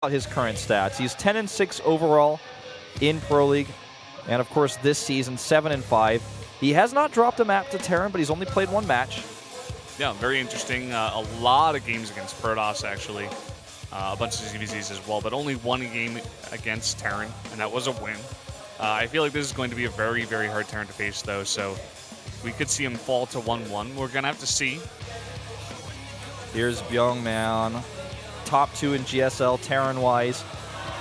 his current stats. He's 10-6 overall in Pro League, and of course this season 7-5. He has not dropped a map to Terran, but he's only played one match. Yeah, very interesting. A lot of games against Protoss, actually. A bunch of ZVZs as well, but only one game against Terran, and that was a win. I feel like this is going to be a very, very hard Terran to face, though, so we could see him fall to 1-1. We're going to have to see. Here's Byung, man. Top 2 in GSL, Terran-wise.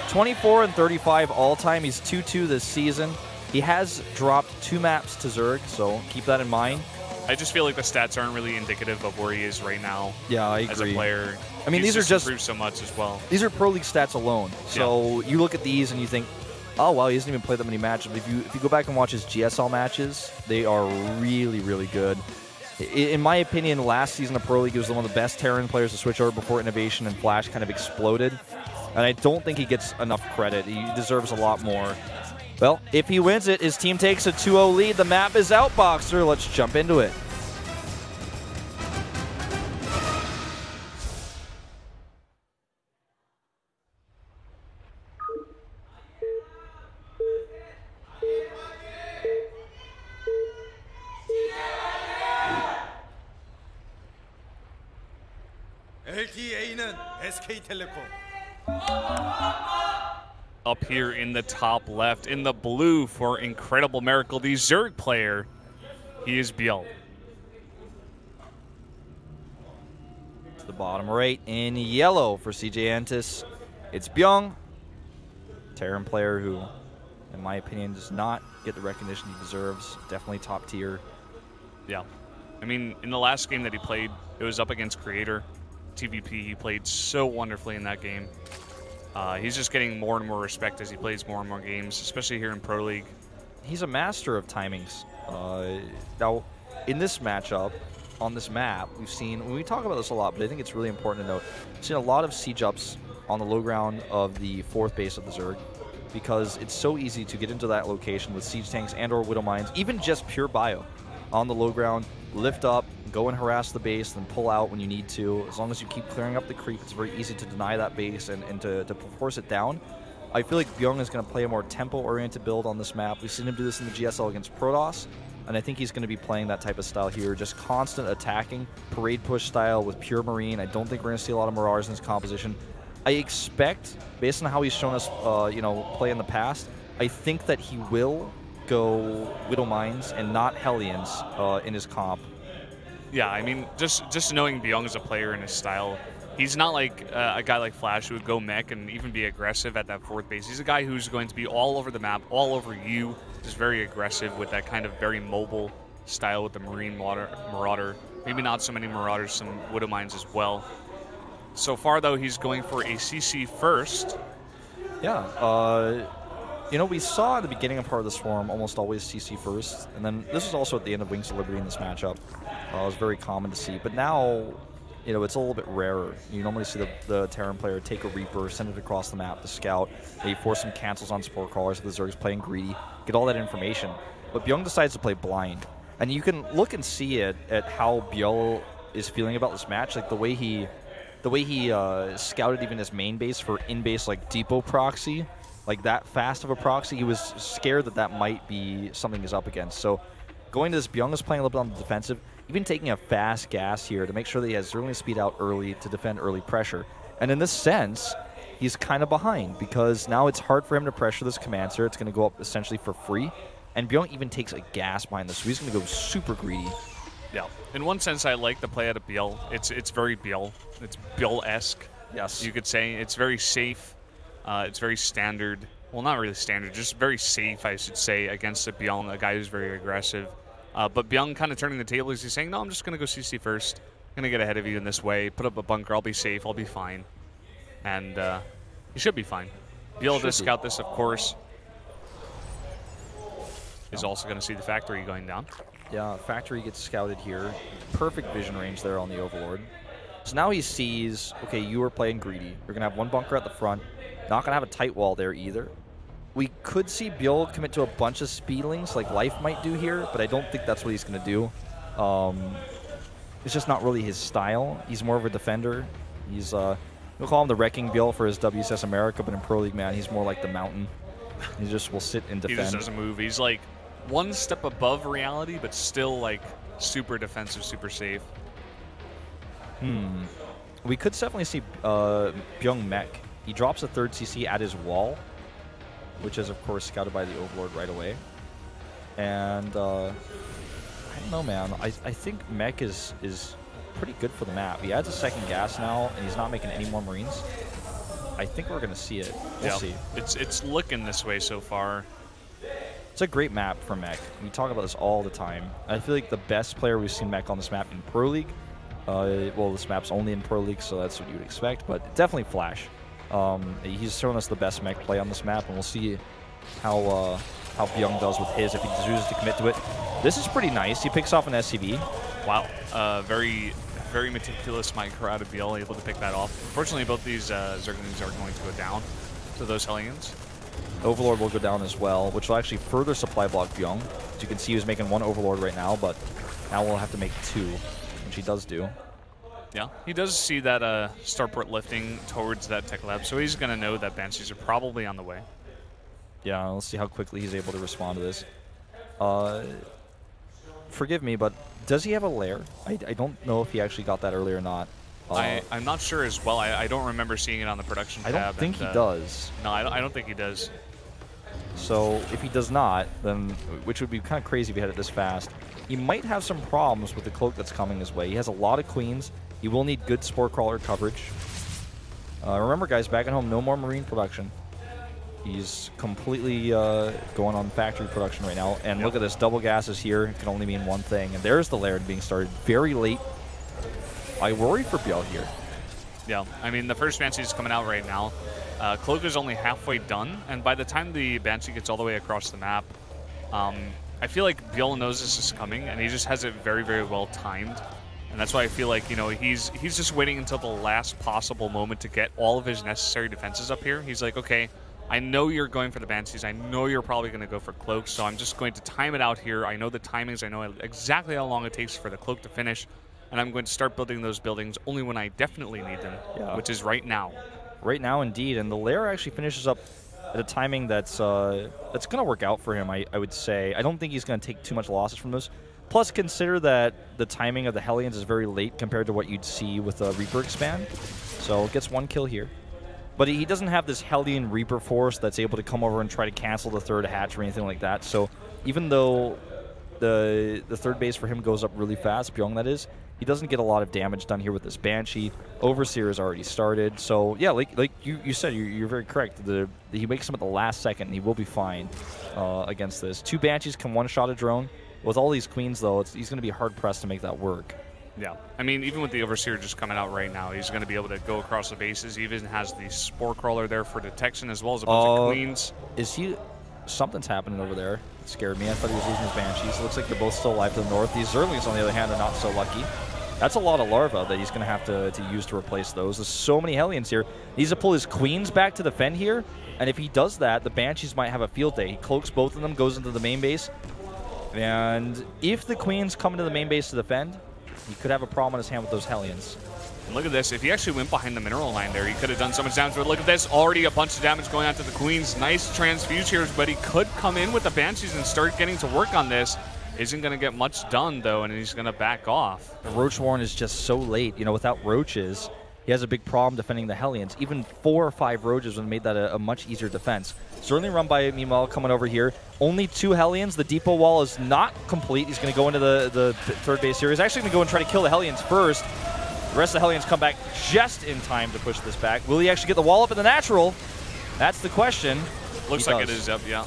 24 and 35 all-time. He's 2-2 this season. He has dropped 2 maps to Zerg, so keep that in mind. I just feel like the stats aren't really indicative of where he is right now. Yeah, I agree. As a player. I mean, He's these are just improved so much as well. These are Pro League stats alone. So you look at these and you think, oh, well, he hasn't even played that many matches. But if you go back and watch his GSL matches, they are really, really good. In my opinion, last season of Pro League, he was one of the best Terran players to switch over before Innovation and Flash kind of exploded. And I don't think he gets enough credit. He deserves a lot more. Well, if he wins it, his team takes a 2-0 lead. The map is Outboxer. Let's jump into it. LTA는 SK텔레콤. Up here in the top left, in the blue for Incredible Miracle, the Zerg player, he is Biel. To the bottom right, in yellow for CJ Antis, it's Byung, Terran player who, in my opinion, does not get the recognition he deserves. Definitely top tier. Yeah. I mean, in the last game that he played, it was up against Creator. TVP, he played so wonderfully in that game. He's just getting more and more respect as he plays more and more games, especially here in Pro League. He's a master of timings. Now, in this matchup, on this map, we've seen, we talk about this a lot, but I think it's really important to note, we've seen a lot of siege ups on the low ground of the 4th base of the Zerg, because it's so easy to get into that location with siege tanks and or widow mines, even just pure bio on the low ground, lift up, go and harass the base, then pull out when you need to. As long as you keep clearing up the creep, it's very easy to deny that base and to force it down. I feel like Byung is going to play a more tempo-oriented build on this map. We've seen him do this in the GSL against Protoss, and I think he's going to be playing that type of style here, just constant attacking, parade push style with pure Marine. I don't think we're going to see a lot of Marauders in his composition. I expect, based on how he's shown us play in the past, I think that he will go Widow Mines and not Hellions in his comp. Yeah, I mean, just knowing Byung as a player and his style, he's not like a guy like Flash who would go mech and even be aggressive at that 4th base. He's a guy who's going to be all over the map, all over you, just very aggressive with that kind of very mobile style with the Marine Marauder. Maybe not so many Marauders, some Widow Mines as well. So far, though, he's going for a CC first. Yeah, we saw at the beginning of Heart of the Swarm almost always CC first, and then this was also at the end of Wings of Liberty in this matchup. It was very common to see, but now, it's a little bit rarer. You normally see the Terran player take a Reaper, send it across the map to scout, they force some cancels on support crawlers if the Zerg's playing greedy, get all that information. But Byung decides to play blind, and you can look and see it at how Biel is feeling about this match, like the way he scouted even his main base for in-base like depot proxy. Like that fast of a proxy, he was scared that might be something he's up against. So going to this, Byung is playing a little bit on the defensive, even taking a fast gas here to make sure that he has Zergling speed out early to defend early pressure. And in this sense, he's kind of behind because now it's hard for him to pressure this Commander. It's going to go up essentially for free. And Byung even takes a gas behind this, so he's going to go super greedy. Yeah. In one sense, I like the play out of Biel. It's very Biel. It's Biel-esque. Yes. You could say. It's very safe. It's very standard. Well, not really standard, just very safe, I should say, against a Byung, a guy who's very aggressive. But Byung kind of turning the tables. He's saying, no, I'm just going to go CC first. I'm going to get ahead of you in this way. Put up a bunker. I'll be safe. I'll be fine. And he should be fine. Biel to scout this, of course. Is also going to see the factory going down. Yeah, factory gets scouted here. Perfect vision range there on the Overlord. So now he sees, okay, you are playing greedy. You're going to have one bunker at the front. Not going to have a tight wall there either. We could see Biel commit to a bunch of speedlings like Life might do here, but I don't think that's what he's going to do. It's just not really his style. He's more of a defender. He's We'll call him the Wrecking Bill for his WCS America, but in Pro League, man, he's more like the Mountain. He just will sit and He defend. just doesn't move. He's like one step above reality, but still like super defensive, super safe. We could definitely see Byung Mek. He drops a 3rd CC at his wall, which is, of course, scouted by the Overlord right away. And I don't know, man. I think Mek is pretty good for the map. He adds a 2nd gas now, and he's not making any more Marines. I think we're going to see it. We'll see. It's looking this way so far. It's a great map for Mek. We talk about this all the time. I feel like the best player we've seen Mek on this map in Pro League. Well, this map's only in Pro League, so that's what you would expect, but definitely Flash. He's shown us the best Mek play on this map, and we'll see how Byung does with his if he chooses to commit to it. This is pretty nice. He picks off an SCV. Wow. Very, very meticulous micro out of BL, able to pick that off. Unfortunately, both these Zerglings are going to go down to those Hellions. Overlord will go down as well, which will actually further supply block Byung. As you can see, he's making 1 Overlord right now, but now we'll have to make 2, which he does do. Yeah, he does see that starport lifting towards that tech lab, so he's going to know that Banshees are probably on the way. Yeah, let's see how quickly he's able to respond to this. Forgive me, but does he have a lair? I don't know if he actually got that earlier or not. I'm not sure as well. I don't remember seeing it on the production tab. I don't think he does. No, I don't think he does. So if he does not, then, which would be kind of crazy if he had it this fast, he might have some problems with the cloak that's coming his way. He has a lot of queens. He will need good Spore Crawler coverage. Remember, guys, back at home, no more Marine production. He's completely going on factory production right now. And look at this, double gases here. It can only mean one thing. And there's the Laird being started very late. I worry for Byung here. Yeah, I mean, the first Banshee is coming out right now. Cloak is only halfway done, and by the time the Banshee gets all the way across the map, I feel like Byung knows this is coming, and he just has it very, very well timed. And that's why I feel like, you know, he's just waiting until the last possible moment to get all of his necessary defenses up here. He's like, okay, I know you're going for the Banshees. I know you're probably going to go for Cloak, so I'm just going to time it out here. I know the timings. I know exactly how long it takes for the Cloak to finish, and I'm going to start building those buildings only when I definitely need them, which is right now. Right now, indeed. And the Lair actually finishes up at a timing that's going to work out for him, I would say. I don't think he's going to take too much losses from this. Plus, consider that the timing of the Hellions is very late compared to what you'd see with a Reaper expand. So gets 1 kill here. But he doesn't have this Hellion Reaper force that's able to come over and try to cancel the 3rd hatch or anything like that. So even though the 3rd base for him goes up really fast, Byung that is, he doesn't get a lot of damage done here with this Banshee. Overseer has already started. So yeah, like you said, you're very correct. He makes him at the last second, and he will be fine against this. 2 Banshees can one-shot a drone. With all these queens, though, he's going to be hard-pressed to make that work. Yeah. I mean, even with the Overseer just coming out right now, he's going to be able to go across the bases. He even has the Spore Crawler there for detection, as well as a bunch of queens. Is he... Something's happening over there. It scared me. I thought he was losing his Banshees. It looks like they're both still alive to the north. These Zerglings, on the other hand, are not so lucky. That's a lot of larvae that he's going to have to use to replace those. There's so many Hellions here. He needs to pull his queens back to defend here, and if he does that, the Banshees might have a field day. He cloaks both of them, goes into the main base, and if the queens come into the main base to defend, he could have a problem on his hand with those Hellions. And look at this. If he actually went behind the mineral line there, he could have done so much damage. But look at this. Already a bunch of damage going out to the queens. Nice transfuse here, but he could come in with the Banshees and start getting to work on this. Isn't going to get much done, though, and he's going to back off. The Roach Warren is just so late. You know, without Roaches, he has a big problem defending the Hellions. Even 4 or 5 Roaches would have made that a much easier defense. Certainly run by, meanwhile, coming over here. Only 2 Hellions. The depot wall is not complete. He's going to go into the 3rd base here. He's actually going to go and try to kill the Hellions first. The rest of the Hellions come back just in time to push this back. Will he actually get the wall up in the natural? That's the question. Looks like it is up, yeah.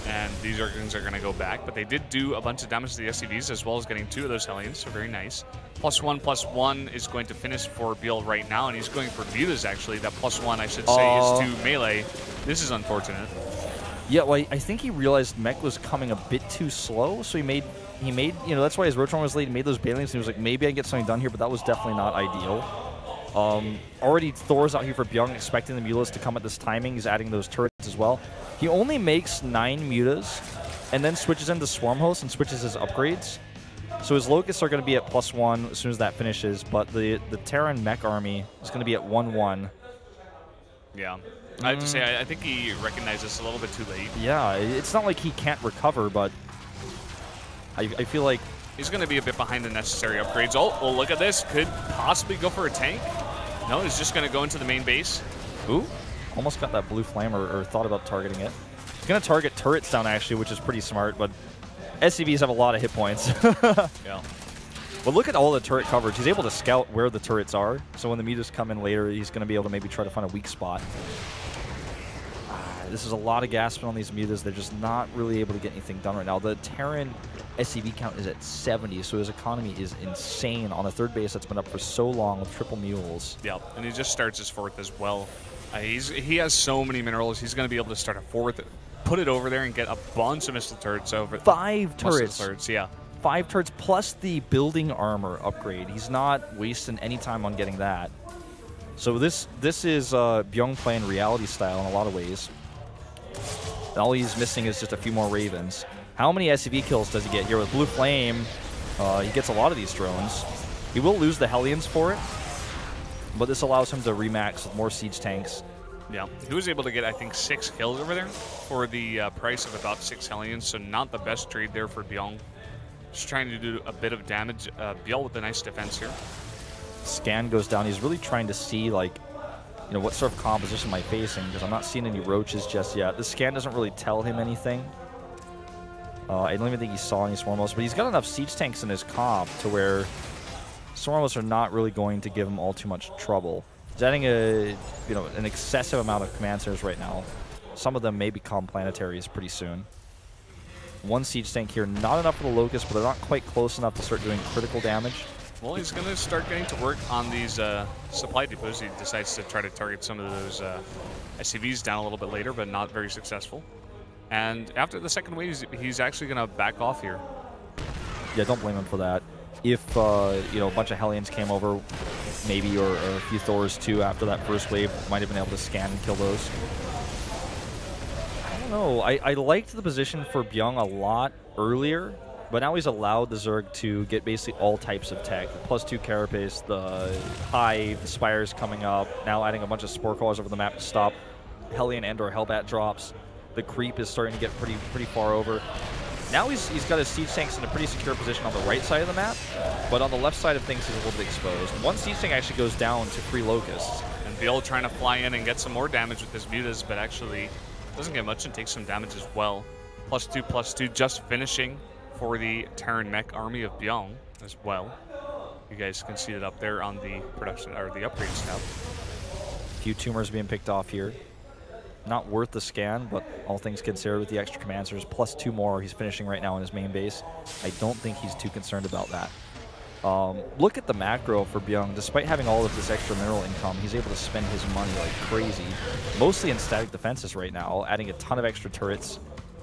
And these Zerglings are going to go back, but they did do a bunch of damage to the SCVs as well as getting 2 of those Hellions, so very nice. +1/+1 is going to finish for Beal right now, and he's going for Mutas, actually. That +1, I should say, is to melee. This is unfortunate. Yeah, well, I think he realized Mek was coming a bit too slow, so he made, you know, that's why his Roach Warren was late. He made those Banelings, and he was like, maybe I can get something done here, but that was definitely not ideal. Already Thor's out here for Byung, expecting the Mutas to come at this timing. He's adding those turrets as well. He only makes 9 Mutas and then switches into Swarm Host and switches his upgrades. So his Locusts are going to be at +1 as soon as that finishes, but the Terran mech army is going to be at 1-1. Yeah. I have to say, I think he recognized this a little bit too late. Yeah, it's not like he can't recover, but I feel like... He's going to be a bit behind the necessary upgrades. Oh, well, look at this. Could possibly go for a tank. No, he's just going to go into the main base. Ooh, almost got that blue flame or thought about targeting it. He's going to target turrets down, actually, which is pretty smart, but SCVs have a lot of hit points. Yeah. But look at all the turret coverage. He's able to scout where the turrets are, so when the mutas come in later, he's going to be able to maybe try to find a weak spot. This is a lot of gasping on these mutas. They're just not really able to get anything done right now. The Terran SCV count is at 70, so his economy is insane on a third base that's been up for so long with triple mules. Yeah, and he just starts his fourth as well. He has so many minerals. He's going to be able to start a fourth, put it over there, and get a bunch of missile turrets over. 5 turrets. Turrets, yeah. 5 turrets plus the building armor upgrade. He's not wasting any time on getting that. So this is Byung playing reality style in a lot of ways. All he's missing is just a few more Ravens. How many SCV kills does he get here with Blue Flame? He gets a lot of these drones. He will lose the Hellions for it, but this allows him to remax with more siege tanks. Yeah, he was able to get, I think, 6 kills over there for the price of about 6 Hellions, so not the best trade there for Byung. Just trying to do a bit of damage. Byul with a nice defense here. Scan goes down. He's really trying to see, like, you know, what sort of composition am I facing, because I'm not seeing any roaches just yet. The scan doesn't really tell him anything. I don't even think he saw any Swarmos, but he's got enough siege tanks in his comp to where Swarmos are not really going to give him all too much trouble. He's adding an excessive amount of command centers right now. Some of them may become planetaries pretty soon. 1 siege tank here, not enough for the Locust, but they're not quite close enough to start doing critical damage. Well, he's going to start getting to work on these supply depots. He decides to try to target some of those SCVs down a little bit later, but not very successful. And after the second wave, he's actually going to back off here. Yeah, don't blame him for that. If a bunch of Hellions came over, maybe, or a few Thors too after that first wave, might have been able to scan and kill those. I don't know. I liked the position for Byung a lot earlier, but now he's allowed the Zerg to get basically all types of tech. The +2 Carapace, the Hive, the Spires coming up, now adding a bunch of Spore Crawlers over the map to stop Hellion and or Hellbat drops. The creep is starting to get pretty far over. Now he's got his siege tanks in a pretty secure position on the right side of the map, but on the left side of things he's a little bit exposed. 1 siege tank actually goes down to 3 Locusts. And Byul trying to fly in and get some more damage with his mutas, but actually doesn't get much and takes some damage as well. +2/+2 just finishing for the Terran mech army of Byung as well. You guys can see it up there on the production or the upgrades tab. A few tumors being picked off here. Not worth the scan, but all things considered with the extra commanders, +2 more he's finishing right now in his main base. I don't think he's too concerned about that. Look at the macro for Byung. Despite having all of this extra mineral income, he's able to spend his money like crazy. Mostly in static defenses right now, adding a ton of extra turrets,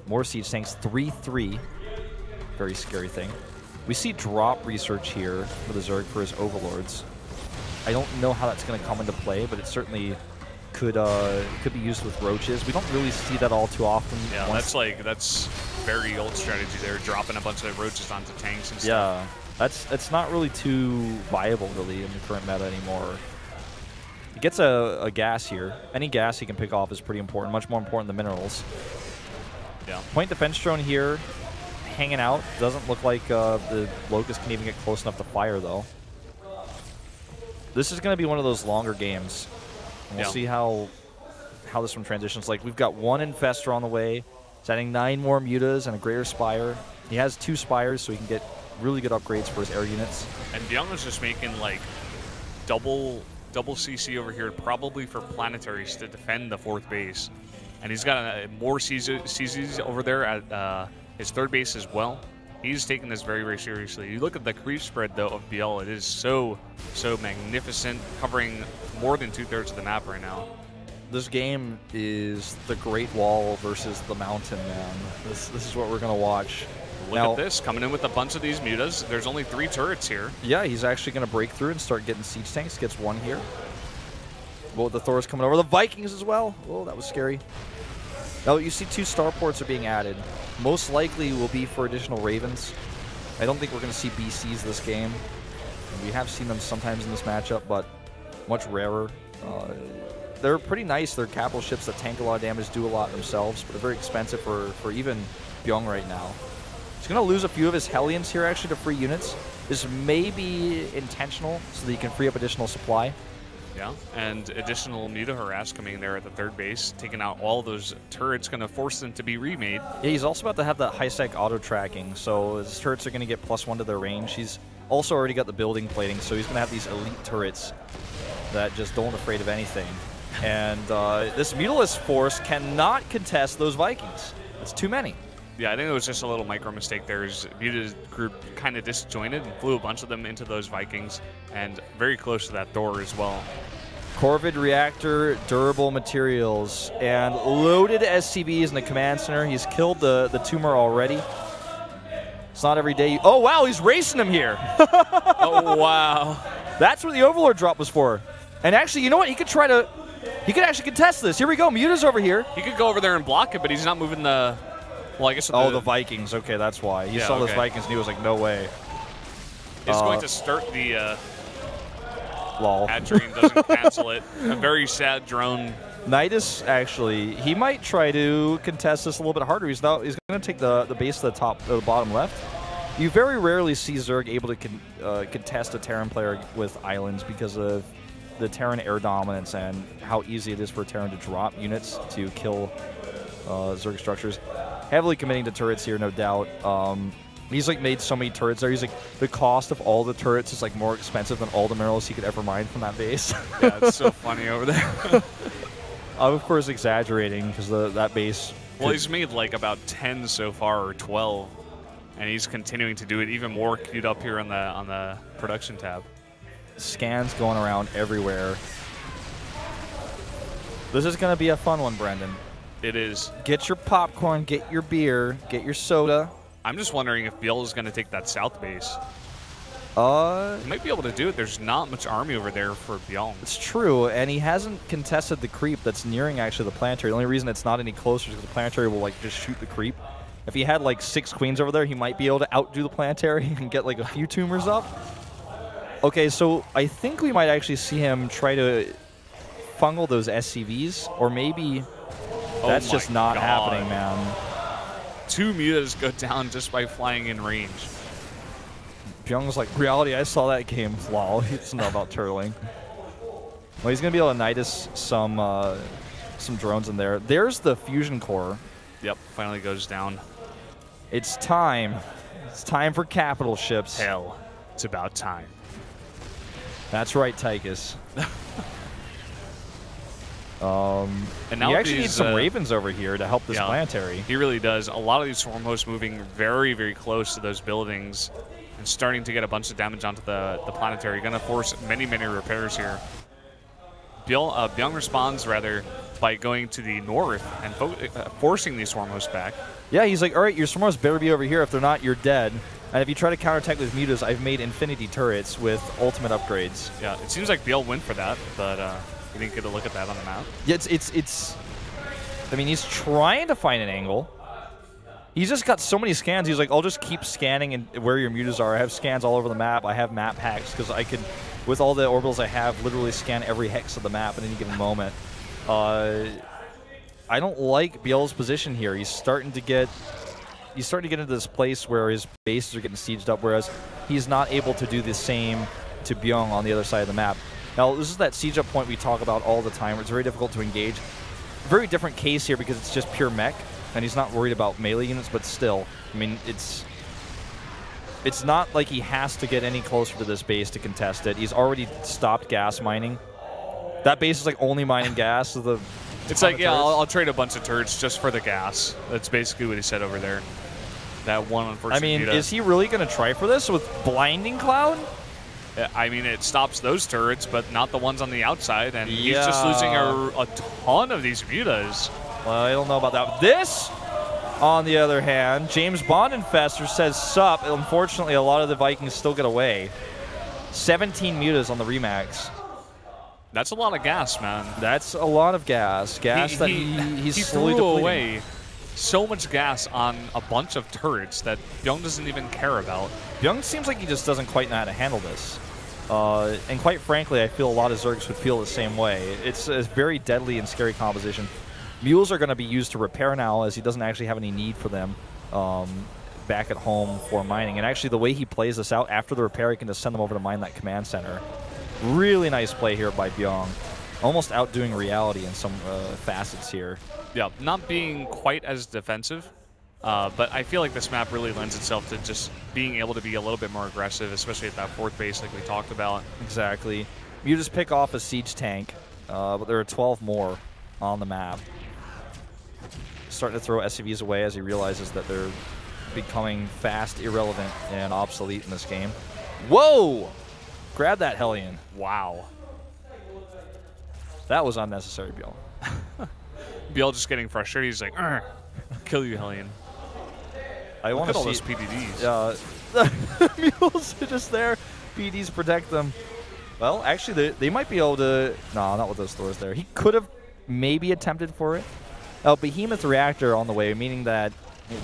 more siege tanks, 3-3. Very scary thing. We see drop research here for the Zerg for his overlords. I don't know how that's going to come into play, but it certainly could be used with roaches. We don't really see that all too often. Yeah, that's very old strategy there, dropping a bunch of roaches onto tanks and stuff. Yeah, that's not really too viable really in the current meta anymore. He gets a gas here. Any gas he can pick off is pretty important, much more important than minerals. Yeah. Point defense drone here, hanging out. Doesn't look like the Locust can even get close enough to fire though. This is going to be one of those longer games. And we'll see how this one transitions. Like, we've got 1 Infestor on the way. He's adding 9 more Mutas and a Greater Spire. He has 2 Spires, so he can get really good upgrades for his air units. And Byung is just making, like, double CC over here, probably for planetaries to defend the 4th base. And he's got more CCs over there at his 3rd base as well. He's taking this very, very seriously. You look at the creep spread, though, of Byul. It is so magnificent, covering more than 2/3 of the map right now. This game is the Great Wall versus the Mountain, man. This is what we're going to watch. Look at this, coming in with a bunch of these mutas. There's only 3 turrets here. Yeah, he's actually going to break through and start getting siege tanks. Gets 1 here. Well, the Thor's coming over. The Vikings as well. Oh, that was scary. Now, you see 2 starports are being added. Most likely will be for additional Ravens. I don't think we're going to see BCs this game. We have seen them sometimes in this matchup, but much rarer. They're pretty nice. They're capital ships that tank a lot of damage, do a lot themselves, but they're very expensive for even Byung right now. He's going to lose a few of his Hellions here, actually, to free units. This may be intentional, so that he can free up additional supply. Yeah, and additional Muta Harass coming in there at the third base, taking out all those turrets, going to force them to be remade. Yeah, he's also about to have that high-sec auto-tracking, so his turrets are going to get +1 to their range. He's also already got the building plating, so he's going to have these elite turrets that just don't afraid of anything. And this Mutalisk force cannot contest those Vikings. It's too many. Yeah, I think it was just a little micro mistake there. Muta's group kind of disjointed and flew a bunch of them into those Vikings, and very close to that Thor as well. Corvid Reactor, durable materials, and loaded SCVs in the command center. He's killed the tumor already. It's not every day. Oh, wow, he's racing him here. Oh, wow. That's what the Overlord drop was for. And actually, you know what? He could actually contest this. Here we go. Muta's over here. He could go over there and block it, but he's not moving the... Well, I guess... The Vikings. Okay, that's why. He saw those Vikings and he was like, no way. He's going to start the... Lol. Adrian doesn't cancel it. A very sad drone. Nidus, actually, he might try to contest this a little bit harder. He's going to take the base to the bottom left. You very rarely see Zerg able to contest a Terran player with islands because of the Terran air dominance and how easy it is for Terran to drop units to kill Zerg structures. Heavily committing to turrets here, no doubt. He's like made so many turrets there. He's like, the cost of all the turrets is like more expensive than all the minerals he could ever mine from that base. Yeah, it's so funny over there. I'm of course exaggerating because that base. Well, he's made like about 10 so far, or 12, and he's continuing to do it. Even more queued up here on the production tab. Scans going around everywhere. This is going to be a fun one, Brendan. It is. Get your popcorn, get your beer, get your soda. I'm just wondering if Biel is going to take that south base. He might be able to do it. There's not much army over there for Byung. It's true, and he hasn't contested the creep that's nearing actually the planetary. The only reason it's not any closer is because the planetary will like just shoot the creep. If he had like 6 queens over there, he might be able to outdo the planetary and get like a few tumors up. Okay, so I think we might actually see him try to fungal those SCVs, or maybe that's just not happening, man. 2 mutas go down just by flying in range. Byung's like, reality, I saw that game. Lol, he doesn't know about turtling. Well, he's going to be able to Nidus some drones in there. There's the fusion core. Yep, finally goes down. It's time. It's time for capital ships. Hell, it's about time. That's right, Tychus. And now he actually needs some ravens over here to help this planetary. He really does. A lot of these swarm hosts moving very, very close to those buildings and starting to get a bunch of damage onto the planetary. Going to force many, many repairs here. Byung responds, rather, by going to the north and forcing these swarm hosts back. Yeah, he's like, all right, your swarm hosts better be over here. If they're not, you're dead. And if you try to counterattack with mutas, I've made infinity turrets with ultimate upgrades. Yeah, it seems like Biel went for that, but he didn't get a look at that on the map. Yeah, it's. I mean, he's trying to find an angle. He's just got so many scans. He's like, I'll just keep scanning and where your mutas are. I have scans all over the map. I have map hacks because I could, with all the orbitals I have, literally scan every hex of the map at any given moment. I don't like Biel's position here. He's starting to get into this place where his bases are getting sieged up, whereas he's not able to do the same to Byung on the other side of the map. Now, this is that siege up point we talk about all the time where it's very difficult to engage. Very different case here because it's just pure mech, and he's not worried about melee units, but still, I mean, it's not like he has to get any closer to this base to contest it. He's already stopped gas mining. That base is like only mining gas. So it's like, yeah, I'll trade a bunch of turrets just for the gas. That's basically what he said over there. That one unfortunate I mean, muta. Is he really going to try for this with Blinding Cloud? I mean, it stops those turrets, but not the ones on the outside, and he's just losing a ton of these mutas. Well, I don't know about that. This, on the other hand, James Bond Infestor says sup. Unfortunately, a lot of the Vikings still get away. 17 mutas on the Remax. That's a lot of gas, man. That's a lot of gas. Gas that he's slowly threw depleting. away so much gas on a bunch of turrets that Byung doesn't even care about. Byung seems like he just doesn't quite know how to handle this. And quite frankly, I feel a lot of Zergs would feel the same way. It's a very deadly and scary composition. Mules are going to be used to repair now, as he doesn't actually have any need for them back at home for mining. And actually, the way he plays this out, after the repair, he can just send them over to mine that command center. Really nice play here by Byung. Almost outdoing reality in some facets here. Yeah, not being quite as defensive, but I feel like this map really lends itself to just being able to be a little bit more aggressive, especially at that fourth base like we talked about. Exactly. You just pick off a siege tank, but there are 12 more on the map. Starting to throw SCVs away as he realizes that they're becoming fast, irrelevant, and obsolete in this game. Whoa! Grab that Hellion. Wow. That was unnecessary, Biel. Biel just getting frustrated. He's like, kill you, Hellion. I want to all see those PDDs. The mules are just there. PDs protect them. Well, actually, they might be able to... No, not with those Thors there. He could have maybe attempted for it. Behemoth Reactor on the way, meaning that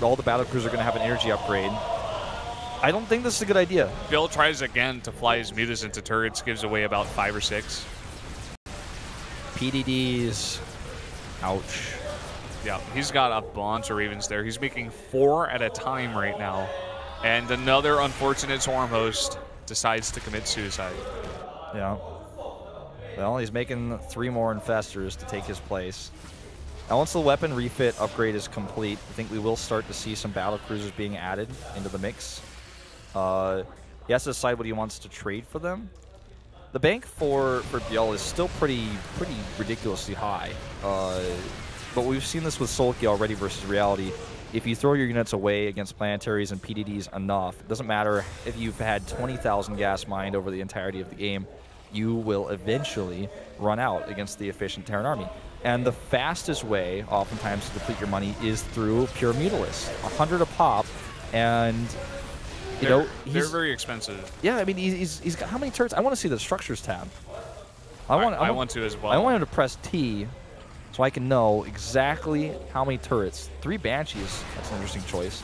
all the battlecruisers are going to have an energy upgrade. I don't think this is a good idea. Biel tries again to fly his mutas into turrets, gives away about 5 or 6. PDDs. Ouch. Yeah, he's got a bunch of Ravens there. He's making 4 at a time right now. And another unfortunate Swarm host decides to commit suicide. Yeah. Well, he's making 3 more Infestors to take his place. Now, once the weapon refit upgrade is complete, I think we will start to see some battle cruisers being added into the mix. He has to decide what he wants to trade for them. The bank for Biel is still pretty ridiculously high. But we've seen this with Sulky already versus Reality. If you throw your units away against planetaries and PDDs enough, it doesn't matter if you've had 20,000 gas mined over the entirety of the game, you will eventually run out against the efficient Terran army. And the fastest way, oftentimes, to deplete your money is through pure Mutalisk. 100 a pop, and they're very expensive. Yeah, I mean, he's got how many turrets? I want to see the structures tab. I want to as well. I want him to press T, so I can know exactly how many turrets. 3 Banshees. That's an interesting choice.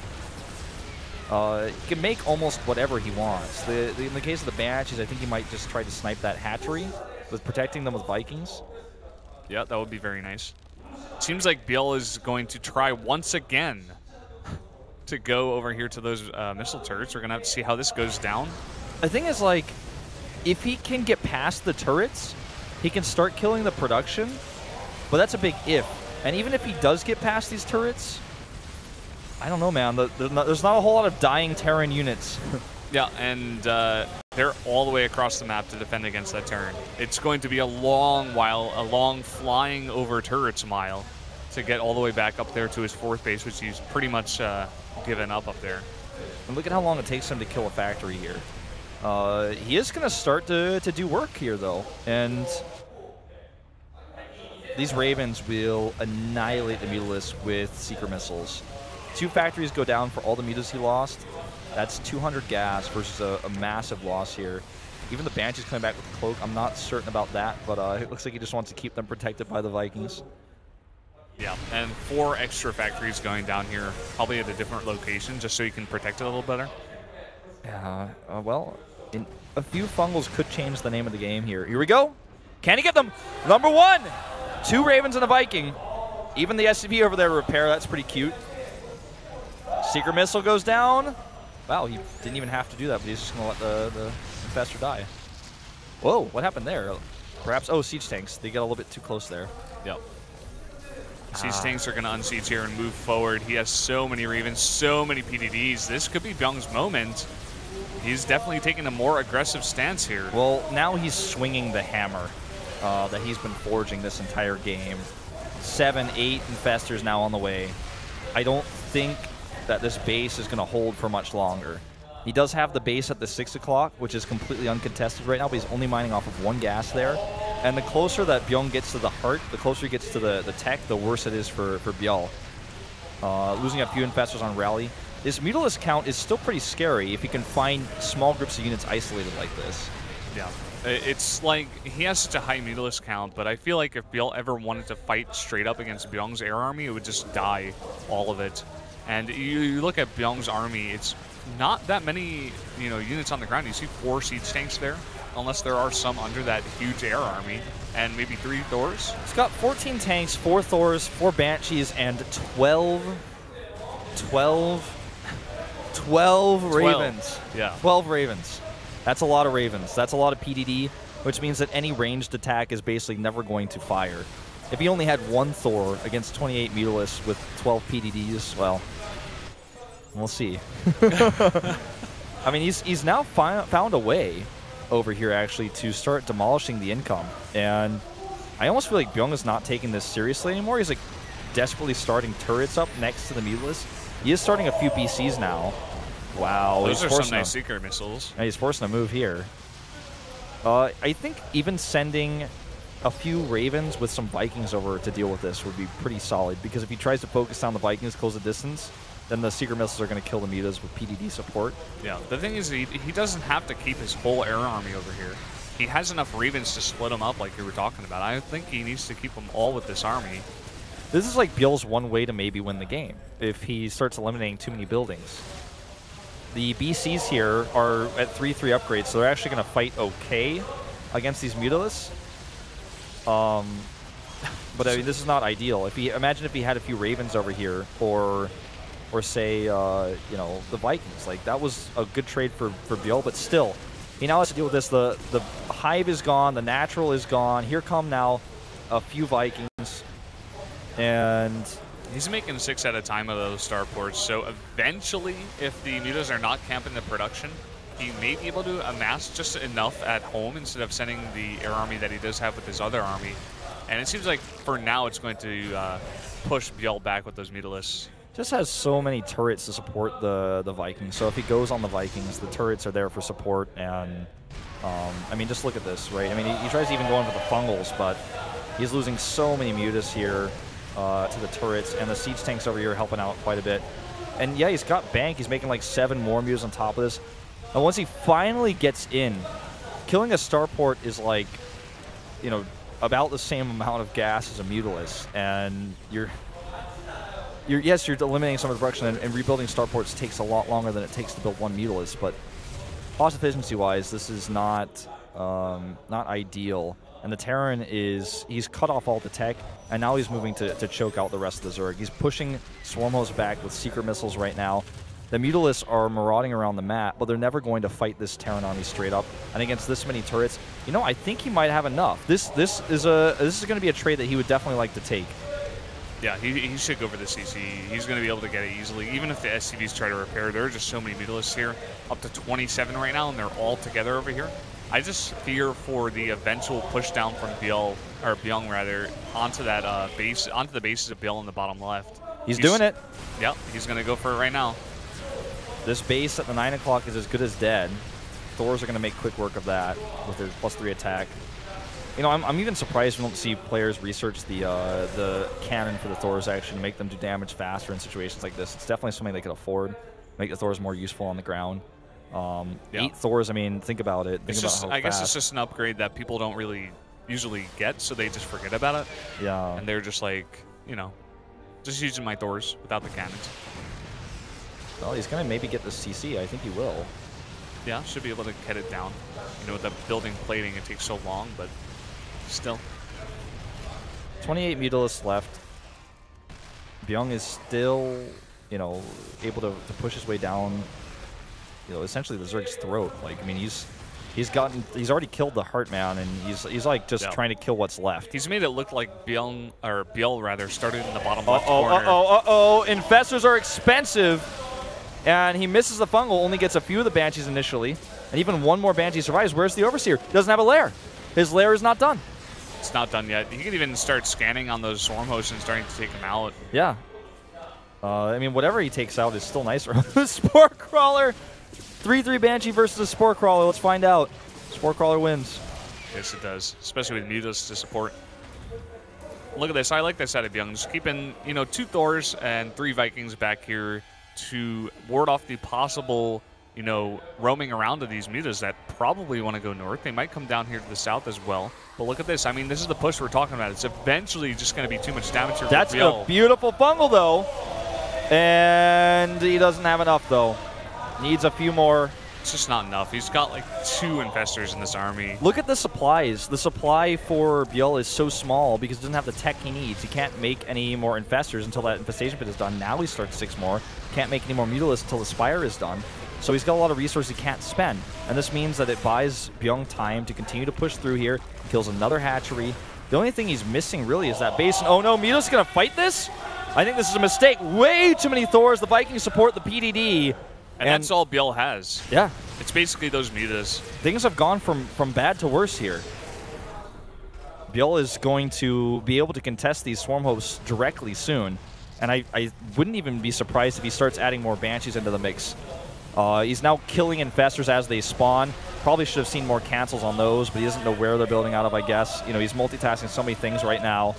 He can make almost whatever he wants. In the case of the Banshees, I think he might just try to snipe that hatchery with protecting them with Vikings. Yeah, that would be very nice. Seems like Biel is going to try once again to go over here to those missile turrets. We're going to have to see how this goes down. The thing is, like, if he can get past the turrets, he can start killing the production, but that's a big if. And even if he does get past these turrets, I don't know, man. There's not a whole lot of dying Terran units. Yeah, and they're all the way across the map to defend against that Terran. It's going to be a long flying over turrets mile to get all the way back up there to his 4th base, which he's pretty much given up there. And look at how long it takes him to kill a factory here. He is going to start to do work here, though. And these Ravens will annihilate the Mutalisks with Seeker missiles. 2 factories go down for all the mutas he lost. That's 200 gas versus a massive loss here. Even the Banshee's coming back with the cloak. I'm not certain about that, but it looks like he just wants to keep them protected by the Vikings. Yeah, and 4 extra factories going down here, probably at a different location, just so you can protect it a little better. Yeah, well, a few fungals could change the name of the game here. Here we go. Can he get them? Number 1! 2 Ravens and a Viking. Even the SCV over there to repair. That's pretty cute. Seeker missile goes down. Wow, he didn't even have to do that, but he's just going to let the Infestor die. Whoa, what happened there? Perhaps, siege tanks. They get a little bit too close there. Yep. Siege tanks are going to unsiege here and move forward. He has so many Ravens, so many PDDs. This could be Byung's moment. He's definitely taking a more aggressive stance here. Well, now he's swinging the hammer that he's been forging this entire game. 7, 8 Infestors now on the way. I don't think that this base is going to hold for much longer. He does have the base at the 6 o'clock, which is completely uncontested right now, but he's only mining off of 1 gas there. And the closer that Byung gets to the heart, the closer he gets to the tech, the worse it is for Biel. Losing a few Infestors on rally. This Mutalisk count is still pretty scary if you can find small groups of units isolated like this. Yeah. It's like he has such a high Mutalisk count, but I feel like if Biel ever wanted to fight straight up against Byung's air army, it would just die, all of it. And you look at Byung's army, it's not that many units on the ground. You see 4 siege tanks there, unless there are some under that huge air army, and maybe 3 Thors. He's got 14 tanks, 4 Thors, 4 Banshees, and 12 Ravens. Yeah. 12 Ravens. That's a lot of Ravens. That's a lot of PDD, which means that any ranged attack is basically never going to fire. If he only had 1 Thor against 28 Mutalisks with 12 PDDs, well, we'll see. I mean, he's now found a way over here, actually, to start demolishing the income. And I almost feel like Byung is not taking this seriously anymore. He's like desperately starting turrets up next to the Mutalisks. He is starting a few BCs now. Wow. Those are some nice Seeker missiles. Yeah, he's forcing a move here. I think even sending a few Ravens with some Vikings over to deal with this would be pretty solid, because if he tries to focus on the Vikings, close the distance, then the Seeker missiles are going to kill the Mutas with PDD support. Yeah, the thing is he doesn't have to keep his whole air army over here. He has enough Ravens to split them up like you were talking about. I think he needs to keep them all with this army. This is like Biel's one way to maybe win the game, if he starts eliminating too many buildings. The BCs here are at 3/3 upgrades, so they're actually going to fight okay against these Mutalisks. But I mean, this is not ideal. Imagine if he had a few Ravens over here, or say the Vikings. Like, that was a good trade for Biel, but still, he now has to deal with this. The Hive is gone, the Natural is gone. Here come now a few Vikings, and he's making 6 at a time of those starports, so eventually, if the Mutas are not camping the production, he may be able to amass just enough at home instead of sending the air army that he does have with his other army. And it seems like for now it's going to push Biel back with those Mutalisks. Just has so many turrets to support the Vikings. So if he goes on the Vikings, the turrets are there for support. And I mean, just look at this, right? I mean, he tries even going for the Fungals, but he's losing so many Mutas here to the turrets, and the siege tanks over here helping out quite a bit. And yeah, he's got Bank. He's making like 7 more Mutas on top of this. And once he finally gets in, killing a starport is like, about the same amount of gas as a Mutalisk, and you're eliminating some of the production, and rebuilding starports takes a lot longer than it takes to build 1 Mutalisk. But cost efficiency wise, this is not ideal. And the Terran he's cut off all the tech, and now he's moving to choke out the rest of the Zerg. He's pushing Swarmos back with secret missiles right now. The Mutalisks are marauding around the map, but they're never going to fight this Terran army straight up. And against this many turrets, I think he might have enough. This is going to be a trade that he would definitely like to take. Yeah, he should go for the CC. He's going to be able to get it easily. Even if the SCVs try to repair, there are just so many Mutalisks here, up to 27 right now, and they're all together over here. I just fear for the eventual push down from Byung rather, onto that base, onto the bases of Biel in the bottom left. He's doing it. Yep, he's going to go for it right now. This base at the 9 o'clock is as good as dead. Thors are going to make quick work of that with their +3 attack. I'm even surprised we don't see players research the cannon for the Thors actually to make them do damage faster in situations like this. It's definitely something they could afford. Make the Thors more useful on the ground. 8 Thors, I mean, think about it. I guess it's just an upgrade that people don't really usually get, so they just forget about it. Yeah. And they're just like, just using my Thors without the cannons. Well, he's going to maybe get the CC. I think he will. Yeah, should be able to get it down. With the building plating, it takes so long, but still. 28 Mutalisks left. Byung is still, able to push his way down, essentially the Zerg's throat. Like, I mean, he's already killed the Heartman, and he's like just trying to kill what's left. He's made it look like Biel rather started in the bottom left corner. Infestors are expensive. And he misses the Fungal, only gets a few of the Banshees initially. And even 1 more Banshee survives. Where's the Overseer? He doesn't have a lair. His lair is not done. It's not done yet. He can even start scanning on those Swarm hosts and starting to take them out. Yeah. I mean, whatever he takes out is still nicer. The Spore Crawler. 3/3 Banshee versus a Spore Crawler. Let's find out. Spore Crawler wins. Yes, it does. Especially with Mutas to support. Look at this. I like this out of Byung. Just keeping, 2 Thors and 3 Vikings back here to ward off the possible you know, roaming around to these mutas that probably want to go north. They might come down here to the south as well. But look at this. I mean, this is the push we're talking about. It's eventually just going to be too much damage here. That's a beautiful bungle, though. And he doesn't have enough, though. Needs a few more. It's just not enough. He's got like 2 infestors in this army. Look at the supplies. The supply for Biel is so small because he doesn't have the tech he needs. He can't make any more infestors until that infestation pit is done. Now he starts 6 more. Can't make any more mutalisks until the spire is done. So he's got a lot of resources he can't spend. And this means that it buys Byung time to continue to push through here. He kills another hatchery. The only thing he's missing really is that base. Oh no, Mutalisks gonna fight this? I think this is a mistake. Way too many Thors. The Vikings support the PDD. And that's all Biel has. Yeah. It's basically those mutas. Things have gone from bad to worse here. Biel is going to be able to contest these swarm hosts directly soon. And I wouldn't even be surprised if he starts adding more Banshees into the mix. He's now killing infestors as they spawn. Probably should have seen more cancels on those, but he doesn't know where they're building out of, I guess. You know, he's multitasking so many things right now.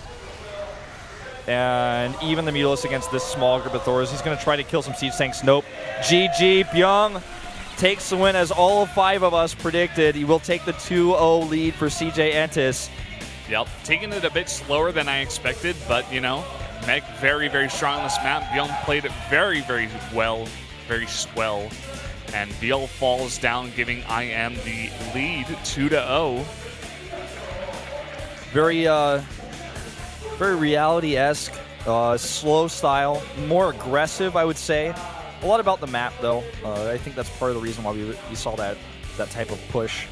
And even the Mutalisks against this small group of Thors, he's going to try to kill some siege tanks. Nope. GG. Byung takes the win as all 5 of us predicted. He will take the 2-0 lead for CJ Entus. Yep, taking it a bit slower than I expected, but, you know, Meg very, very strong on this map. Byung played it very, very well, very swell. And Biel falls down, giving IM the lead 2-0. Very reality-esque, slow style, more aggressive, I would say. A lot about the map, though. I think that's part of the reason why we saw that type of push.